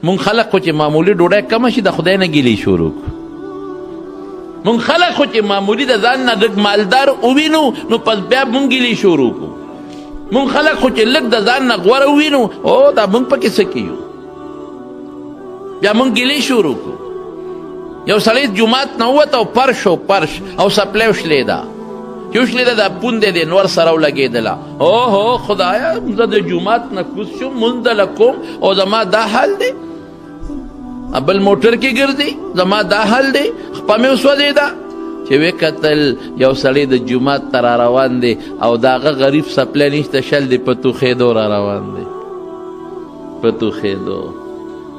مونږ خلق خو چې معمولي ډوډۍ کمه شي د خدای نه ګیلې شروع کړو. مونږ خلق خو چې معمولي د ځان نه لږ مالدار ووینو نو پس بیا مونږ ګیلې شروع کړو. مونږ خلق خو چې لږ د ځان نه غوره ووینو او دا مونږ پکې څه کیو بیا مونږ ګیلې شروع کړو. یو سړی جومات نه ووت او پرش او سپلی وشلېده چې وشلېده دا پوندې د نور سره ولګېدله. اوهو خدایا زه د جومات نه کوز شم مونځ دله کوم او زما دا حال دی، بل موټر کې ګرځي زما دا حال دی. خپه مې وسوځېده چې ویې کتل یو سړی د جومات ته را روان دی او د هغه غریب سپلی نشته شل دی په توخېدو را روان دی. په توخېدو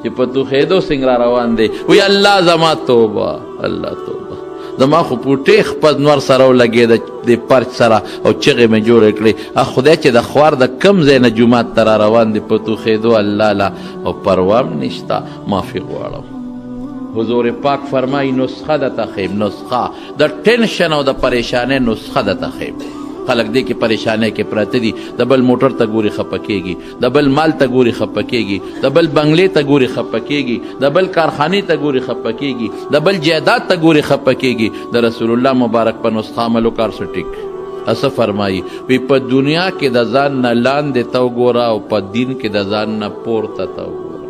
چې په توخېدو څنګه را روان دی وی الله زما توبه الله توبه زما خو پوټې خپل نور سره ولګېده د پرچ سره او چغې مې جوړې کړې. خدای چې د خوار د کم ځای نه جومات ته را روان دی په توخېدو الله لا او پروا هم نشته معافي غواړم. حضور پاک فرمایي نسخه درته ښیم، نسخه د ټینشن او د پریشانۍ نسخه درته ښیم. خلک دې کې پریشانۍ کې پراته دي، د بل موټر ته ګوري خفه کېږي، د بل مال ته ګوري خفه کېږي، د بل بنګلې ته ګوري خفه کېږي، د بل کارخانې ته ګوري خفه کېږي، د بل جایداد ته ګوري خفه کېږي. د رسول الله مبارک په نسخه عمل وکړ څه ټیک څه فرمایي وی په دنیا کې د ځان نه لاندې ته وګوره او په دین کې د ځان نه پورته ته وګوره.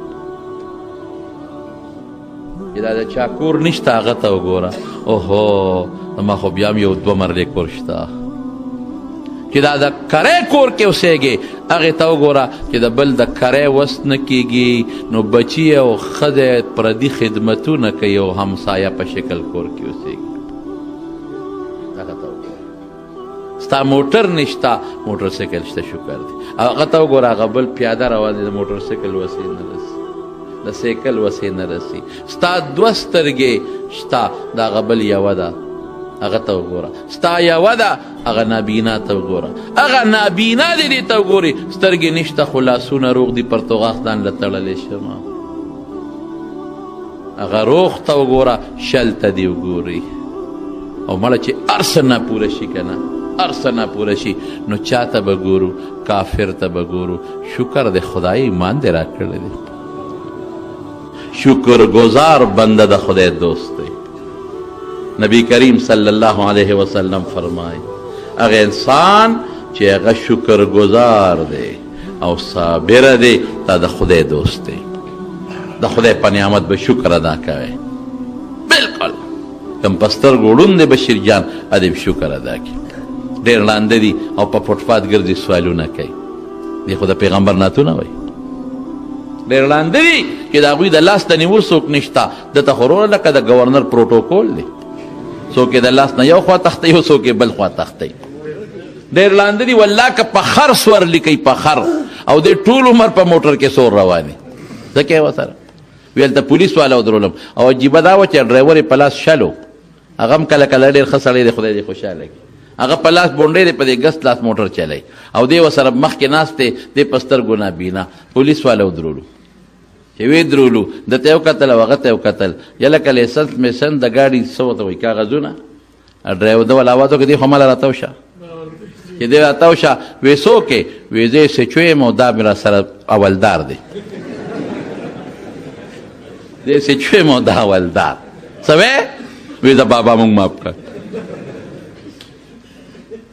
چې دا د چا کور نشته هغه ته وګوره. اوهو ما خو بیا هم یو دوه مرلې کور شته. چې دا د کری کور کې اوسېږي هغې ته وګوره چې د بل د کری وس نه کېږي نو بچي او ښځې پردي خدمتونه کوي او همسایه په شکل کور کې اوسېږي. هغه ته وګوره ستا موټر نشته موټر سایکل شته شکر دی. هغه ته وګوره هغه بل پیاده روان دی د موټر سایکل وسې نه رسي د سایکل وسې نه رسي. ستا دوه سترګې شته د هغه بل یوه ده هغه ته وګوره. ستا یوه ده هغه نابینا ته وګوره. هغه نابینا دی دې ته وګورې سترګې نشته خو لاسونه روغ دي پرتوغاښ ځان له تړلی شمه. هغه روغ ته وګوره شل ته دې وګورئ او مړه چې هر څه ناپوره شي که نه هر څه ناپوره شي نو چا ته به ګورو کافر ته به ګورو. شکر د خدای ایمان دې را کړی دی. شکر گزار بنده د خدای دوست دی. نبی کریم صلی الله علیه وسلم فرمای هغه انسان چې هغه شکر گزار دی او صابر دی دا د خدای دوست دی. د خدای په نعمت به شکر ادا کوي. بالکل کم پستر ګوړون دی بشیر جان ادب شکر ادا کوي. ډېر لاندې دي او په فوټپات ګرځي سوالونه کوي. دی خو د پیغمبر نعتونه وایي. ډېر لاندې دي چې د هغوی د لاس د نیول څوک نشته دته خو وروره لکه د ګورنر پروټوکول دی. څوک یې د لاس نه یو خوا تختی او څوک یې بل خوا تختی. ډېر لاندې دي والله که په خر سور لیکئ په خر او د ټول عمر په موټر کې سور روانې څه کوې ورسره. وی هلته پولیس والا ودرولم او عجیبه دا وه چې ډرایور یې په لاس شلو هغه هم کله کله ډېر ښه سړی دی خدای دې خوشحاله کړي. هغه په لاس بونډۍ دی په دې ګس لاس موټر چلی او دی ورسره مخکې ناست دی دی په سترګو نابینا. پولیس والا ودرولو چې وی درولو ده ته یې وکتل او هغه ته یې وکتل یلکه لیسنس میسن د ګاډي څه ورته وایي کاغذونه ډرایور ده ول اواز وکړه دی خو ماله راتاو شه چې دی راتاو شه وی څوک یې وی زه یې سچو یم او دا مې را سره اولدار دی دی سچو یم او دا اولدار څه وی وی د بابا مونږ ماف کړ.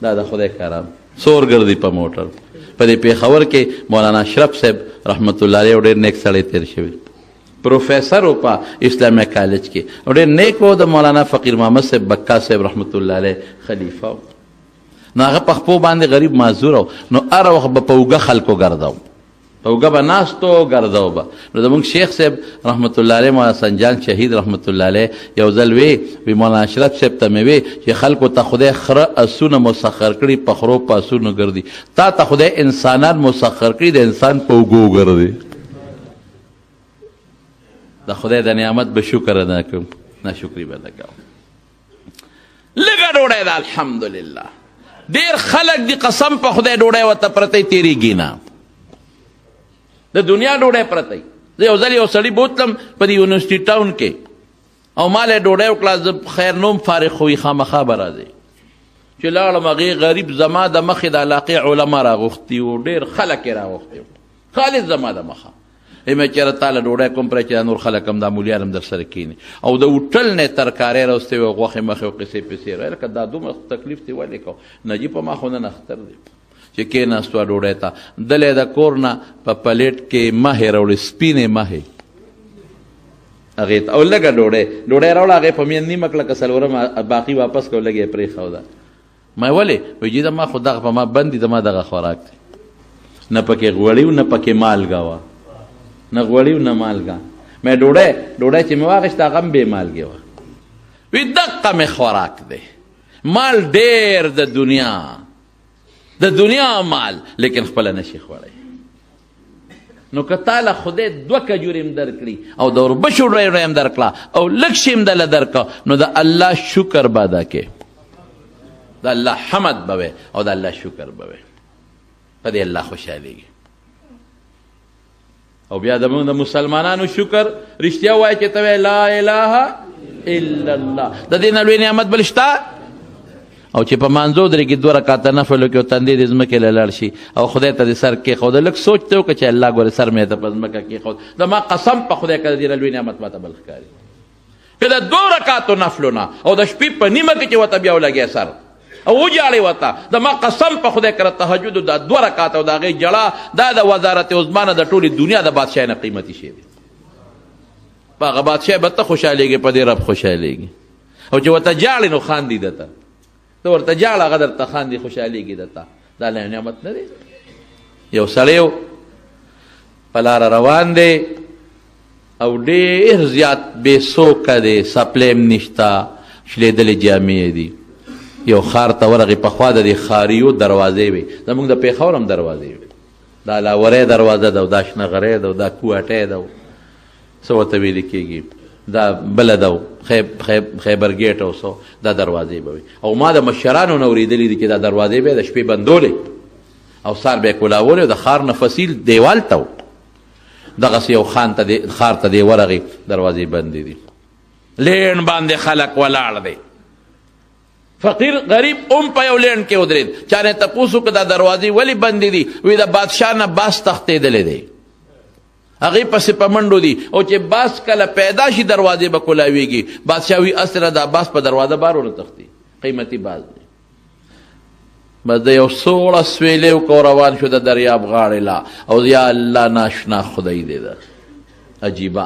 دا د خدای کرم سور ګرځي په موټر. په دې پېښور کې مولانا اشرف صاحب رحمت الله علیه ډېر نیک سړی تېر شوی پروفیسر و په اسلامیه کالج کې او ډېر نیک و. د مولانا فقیر محمد صاحب بکا صاحب رحمت الله علیه خلیفه و. نو هغه په خپو باندې غریب معذور و نو هر وخت به په اوږه خلکو ګرځاو په اوږه به ناستو ګرځاو به. نو زموږ شیخ صاحب رحمت الله علیه مولانا سنجان شهید رحمت الله علیه یو ځل وی مولانا اشرف صاحب ته مې وی چې خلکو ته خدای خره اسونه مسخر کړي په خرو په اسونو ګرځي تا ته خدای انسانان مسخر کړي د انسان په اوږو ګرځي. د خدای د نعمت به شکر ادا کوم ناشکري به نه کوم. لږه ډوډۍ ده الحمدلله. ډېر خلک دي قسم په خدای ډوډۍ ورته پرتی تېرېږي نه د دنیا ډوډۍ پرتی. زه یو ځل یو سړي بوتلم په دې یونیورسټي ټاون کې او ما له ډوډۍ وکړه زه خیر نوم فارغ خوی خامخا به راځئ چې لاړم هغې غریب زما د مخې د علاقې علما راغوښتي وو ډېر خلک یې راغوښتي وو خالص زما د مخه مې چېرې تاله ډوډۍ کوم پرې چې دا نور خلک هم دا مولیان هم در سره کښېني او د هوټل نه ترکارۍ راوستې وي او غوښې مخې او قصې پسې لکه دا دومره تکلیف دې ولې کوو نجیب په ما خو نن اختر دی چې کېناستو ډوډۍ ته دلې د کور نه په پلیټ کې مهې راوړې سپینې مهې هغې ته او لږه ډوډۍ راوړه هغې په مین نیمه کړه که څلورم باقي واپس کړه لږ یې پرېښوده ما ولې وایي جي ما خو دغه په ما بند دي زما دغه خوراک دی نه پکې غوړي و نه پکې مالګه وه نه غوړي و نه مالګه مې ډوډۍ چې مې واخېسته هغه هم بې مالګې وه وی دقه مې خوراک دی مال ډېر د دنیا مال لیکن خپله نشي خوړی نو که تاله خدای 2 کجورې هم درکړي او د وربشو ډوډۍ هم درکړه او لږ شي هم دله درکړه نو د الله شکر به ادا کې د الله حمد به وی او د الله شکر به وی په دې الله خوشحالېږي او بیا زموږ د مسلمانانو شکر رښتیا وایي چې ته وایې لا اله الا الله د دې نه لوی نعمت بل شته او چې په مانځو درېږي 2 رکعاته نفل وکړي او تندې دې ځمکې له لاړ شي او خدای ته دې سر کېښوده لږ سوچ ته وکړه چې الله ګورې سر مې ته په ځمکه کېښود زما قسم په خدای که د دې نه لوی نعمت ماته بل ښکاري که د 2 رکعاتو نفلو نه او د شپې په نیمه کې چې ورته بیا ولګې سر او وجاړې ورته زما قسم په خدای که د تهجدو دا 2 رکعاته او د هغې جړه دا د وزارت عظما نه د ټولې دنیا د بادشاه نه قیمتي شی دی په هغه بادشاه به ته خوشحالېږي په دې رب خوشحالېږي او چې ورته جاړې نو خاندي درته ته ورته جاړه هغه درته خاندي خوشحالېږي درته دا لوی نعمت نه دی یو سړی په لاره روان دی او ډېر زیات بې سوکه دی سپلی هم نشته شلېدلې جامې دي یو ښار ته ورغې پخوا د دې ښاریو دروازې وې زموږ د پېښور هم دروازې وې دا لاورۍ دروازه ده او دا شنغرۍ ده او دا کوهټۍ ده څه ورته ویلې کېږي دا بله ده خیبر ګیټ او څه دا دروازې به وي او ما د مشرانو نه اورېدلي دي چې دا دروازې به یې د شپې بندولې او سار به یې کولولې او د ښار نه فصیل دیوال ته و دغسې یو ښار ته دی ورغې دروازې بندې دي لین باندې خلک ولاړ دی فقیر غریب په یو لین کې ودرېد چا نه تپوس وکړه دا دروازې ولې بندې دي وی د بادشاه نه باس تښتېدلی دی هغې پسې په منډو دي او چې باس کله پیدا شي دروازې به کولاویږي بادشاه وي اسره دا باس په دروازه بار ونه تښتي قیمتي باز دی بس د یو سوړه سویلې وکړو روان شو د دریاب غاړې لا او یا الله ناشنا خدای دی ده عجیبه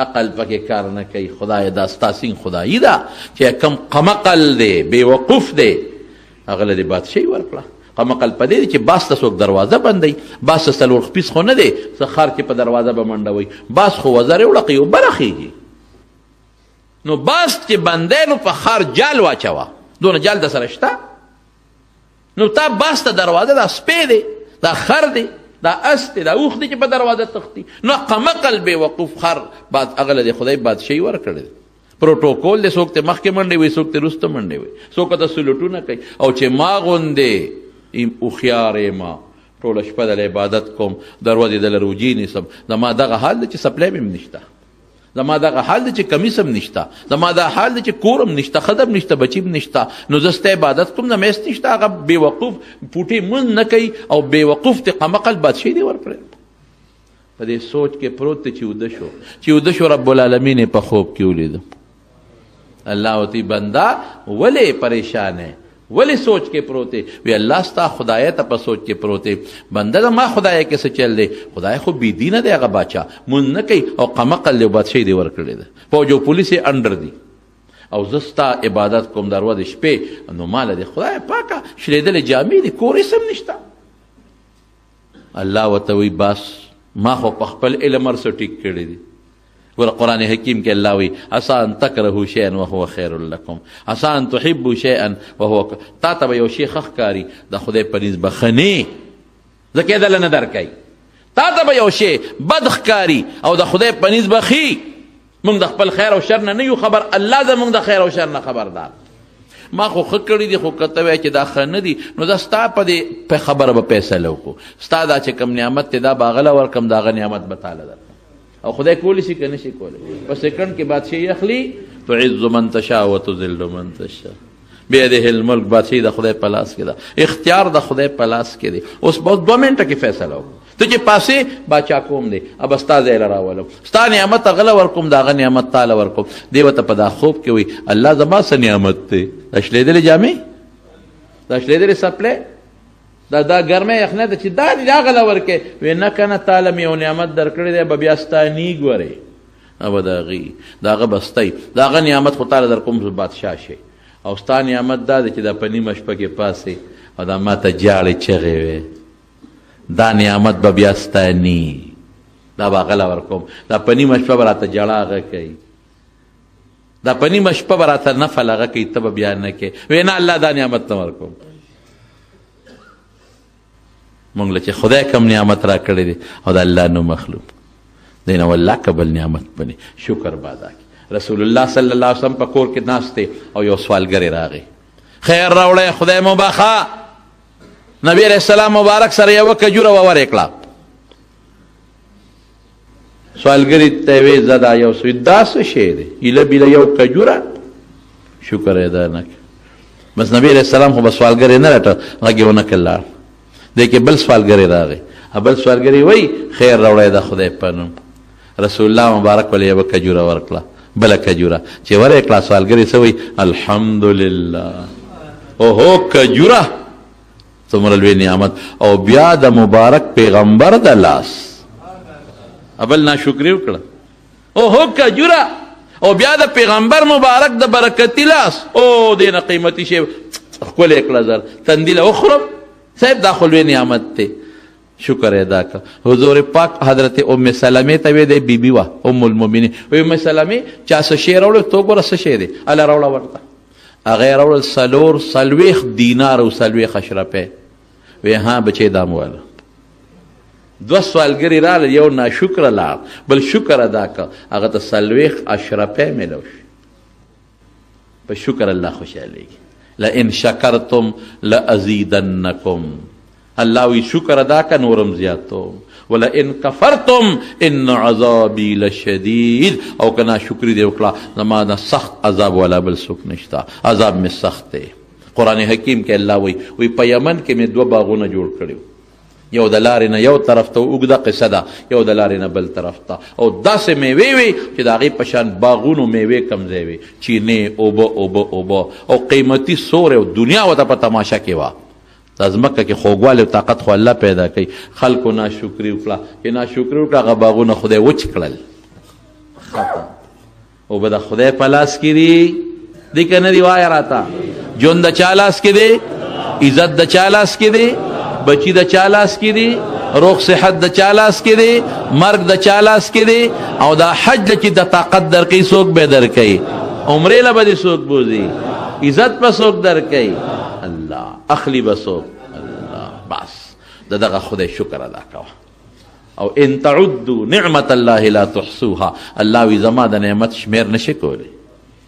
عقل پکې کار نه کوي خدای دا ستاسین خدایي ده چې کم قمقل دی بېوقوف دی هغه له دې بادشاهي ورکړه قمقل په دې دی چې باس ته څوک دروازه بندوي باس ته 4 خپیس خو نه دی څه ښار کې په دروازه به منډوي باس خو وزرې وړقي او برخېږي نو باس چې بندی نو په ښار جال واچوه دونه جال د سره شته نو تا باس ته دروازه دا سپی دی دا خر دی دا اس دی دا اوښ دی چې په دروازه تښتي نو قمقل بې وقوف خر هغه له د خدای بادشاهي ورکړی دی پروټوکول دی څوک ته مخکې منډې وي څوک ته وروسته منډې وي څوک ته سلوټونه کوي او چې ما غوندې هوښیار یم ټوله شپه د عبادت کوم دروازې د روجې نیسم زما دغه حال دی چې سپلی مې هم نشته زما دغه حال دی چې کمیس هم نشته زما دا حال دی چې کور هم نشته ښځه هم نشته بچي هم نشته نو زه ستا عبادت کوم نه میس نشته هغه بېوقوف پوټې مونځ نه کوي او بېوقوف د قمقل بادشاهي دی ورکړی په دې سوچ کې پروت دی چې وده شو رب العالمین یې په خوب کې ولیده الله ورته بنده ولې پریشان یې ولې سوچ کې پروت دی وی الله ستا خدای ته په سوچ کې پروت دی بنده زما خدای کې څه چل دی خدای خو بېدینه دی هغه باچا مونځ نه کوي او قمقل دی بادشاهي دی ورکړی دی فوج او پولیس یې انډر دي او زه ستا عبادت کوم د ورځې شپې نو ماله دی خدای پاکه شلېدلې جامې دي کور هېڅ هم نشته الله ورته وی بس ما خو په خپل علم هر څه ټیک کړی دي ګوره قرآن حکیم کې الله وی عسى ان تکرهوا شیئا وهو خیر لکم عسى ان تحبوا شیئا وهو تا ته به یو شی ښه ښکاري د خدای په نسبت بخنې ځکه یې دله نه درکوي تا ته به یو شی بد ښکاري او د خدای په نسبت ښي موږ د خپل خیر او شر نه یو خبر الله زموږ د خیر او شر نه خبردار ما خو ښه کړي دي خو که ته وایې چې دا ښه نه دي نو دا ستا په خبره به فیصله وکړو ستا دا چې کوم نعمت دی دا به هغه له ورکړم د هغه نعمت به تاله درکړم او خدای کولی شي که نشي کولی په سیکنډ کې بادشاهي اخلي تعز من تشاء وتذل من تشاء بیده الملک بادشاهي د خدای په لاس کې ده اختیار د خدای په لاس کې دی اوس بس 2 منټه کې فیصله وکړو ته چې پاسې باچا کوم دی اب ستا ځای له راولم ستا نعمت غله ورکوم د هغه نعمت تاله ورکوم دی ورته په دا خوب کې وایي الله زما څه نعمت دی دا شلېدلې جامې دا شلېدلې څپلې دا ګرمه یخنه ده چې دا دې دا غله ورکې وی نه کنه تاله مې یو نعمت درکړی دی به بیا ستا نی ګورې به د هغې د هغه بستی د هغه نعمت خو تاله در کوم بادشاه شي او ستا نعمت دا دی چې دا په نیمه شپه کې پاسې او دا ما ته جاړې چغې وې دا نعمت به بیا ستا نی دا به غله ورکوم دا په نیمه شپه به راته جړه هغه کوي دا په نیمه شپه به راته نفل هغه کوي ته به بیا نه کوې وی نه الله دا نعمت نه ورکوم مونږ له چې خدای کم نعمت را کړی دی او د الله نو مخلوق دی نو الله قبل نعمت بني شکر به ادا کړي رسول الله صلی الله علیه وسلم په کور کې ناست دی او یو سوالګری راغی خیر راوړی خدای مو بخا نبی علیہ السلام مبارک سره یوه کجوره وورې کړه سوالګري ته وی زدا یو سوی دا څه شی دی ایله بیله یو کجوره شکر ادا نه بس نبی علیہ السلام خو به سوالګری نه راټه غږ یې ونه کړ دی کې بل سوالګری راغی بل سوالګری وی خیر راوړی د خدای په نوم رسول الله مبارک ولې یوه کجوره ورکړه بله کجوره چې ورې کړه سوالګري څه وی الحمدلله اوهو کجوره څومره لوی نعمت او بیا د مبارک پیغمبر د لاس ابل ناشکري وکړه اوهو کجوره او بیا د پیغمبر مبارک د برکتي لاس او دینه قیمتي شی ښکلی کړه زر تندیله وخورم صاحب دا خو لوی نعمت دی شکر ادا کړه حضور پاک حضرت ام سلمې ته وی دی بیبي وه ام المؤمنین وی ام سلمې چا څه شی راوړل تو ګوره څه شی دی الله راوړه ورته هغه یې راوړل څلوېښت دینار او 40 اشرفې وی ها بچې دا مو واله دوه سوالګري راغلل یو ناشکره لاړ بل شکر ادا کړه هغه ته 40 اشرفې میلو شي په شکر الله خوشحالېږي لئن شکرتم لازیدنکم الله وی شکر ادا کا نورم زیاتوم ولئن کفرتم ان عذابی لشدید او کنا شکری دی وکړه زما د سخت عذاب والا بل څوک نشته عذاب مې سخت دی قرآن حکیم کې الله وی په یمن کې مې 2 باغونه جوړ کړي یو د لارې نه یو طرف ته اوږده قصه ده یو د لارې نه بل طرف ته او داسې میوې وي چې د هغې په شان باغونو میوې کم ځای وي چینې اوبه او قیمتي سور او دنیا ورته په تماشه کې وه دا ځمکه کې خوږوالی او طاقت خو الله پیدا کوي خلکو ناشکري وکړه چې ناشکري وکړه هغه باغونه خدای وچ کړل ختم اوبه د خدای په لاس کې دي دی که نه دي وایه راته ژوند د چا لاس کې دی عزت د چا لاس کې دی بچی د چا لاس کې دی روغ صحت د چا لاس کې دی مرګ د چا لاس کې دی او دا حج چې د طاقت درکوي څوک به درکوي عمرې له به دې څوک بوځي عزت به څوک درکوي الله اخلی به څوک الله بس د دغه خدای شکر ادا کوه او ان تعدوا نعمت الله لا تحصوها الله وی زما د نعمت شمیر نشي کولی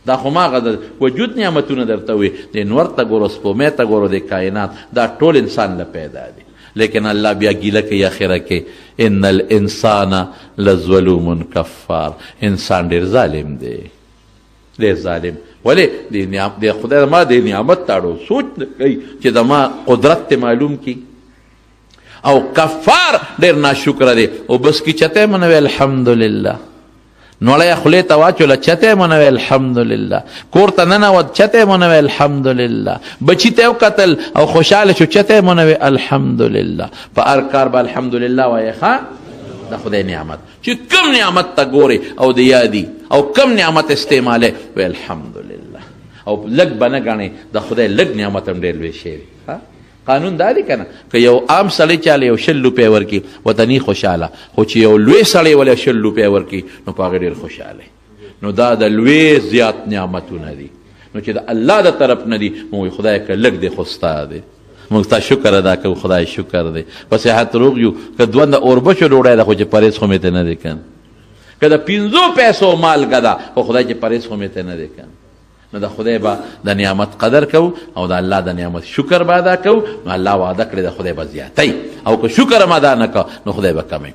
دا خو ما غد وجود نعمتونه درته وي د نور ته ګورو سپومې ته ګورو د کائنات دا ټول انسان له پیدا دي لیکن الله بیا ګیله کوي اخره کې ان الانسان لظلوم کفار انسان ډېر ظالم دی ډېر ظالم ولې د خدای ما د نعمت تاړو سوچ کوي چې زما قدرت ته معلوم کی او کفار ډېر ناشکره دی او بس کی چته منوي الحمدلله نوړی خولې ته واچوله چته منوي الحمدلله کور ته ننوت چته منوي الحمدلله بچي ته وکتل او خوشحاله شو چته منوي الحمدلله په هر کار به الحمدلله وایې ښه د خدای نعمت چې کم نعمت ته ګورې او د یادي او کم نعمت استعمالې وی الحمدلله او لږ به نه ګڼې د خدای لږ نعمت هم ډېر لوی شی وي قانون دا دی که نه که یو عام سړی چاله یو 100 روپۍ ورکړي وطني خوشحاله خو چې یو لوی سړی ولې 100 روپۍ ورکړي نو په هغې ډېر خوشحاله نو دا د لوی زیات نعمتونه دي نو چې د الله د طرف نه دي موږ خدای که لږ دی خو ستا دی موږ ستا شکر ادا کوو خدای شکر دی په صحت روغ یو که دونده اوربشو ډوډۍ ده خو چې پرهیز خو مې ته نه دی کن که د 5 پیسو مالګه ده خو خدای چې پرهیز خو مې ته نه دی کن نو د خدای به د نعمت قدر کوو او د الله د نعمت شکر به ادا کوو نو الله وعده کړې د خدای به زیاتی او که شکر هم ادا نه که نو خدای به کمی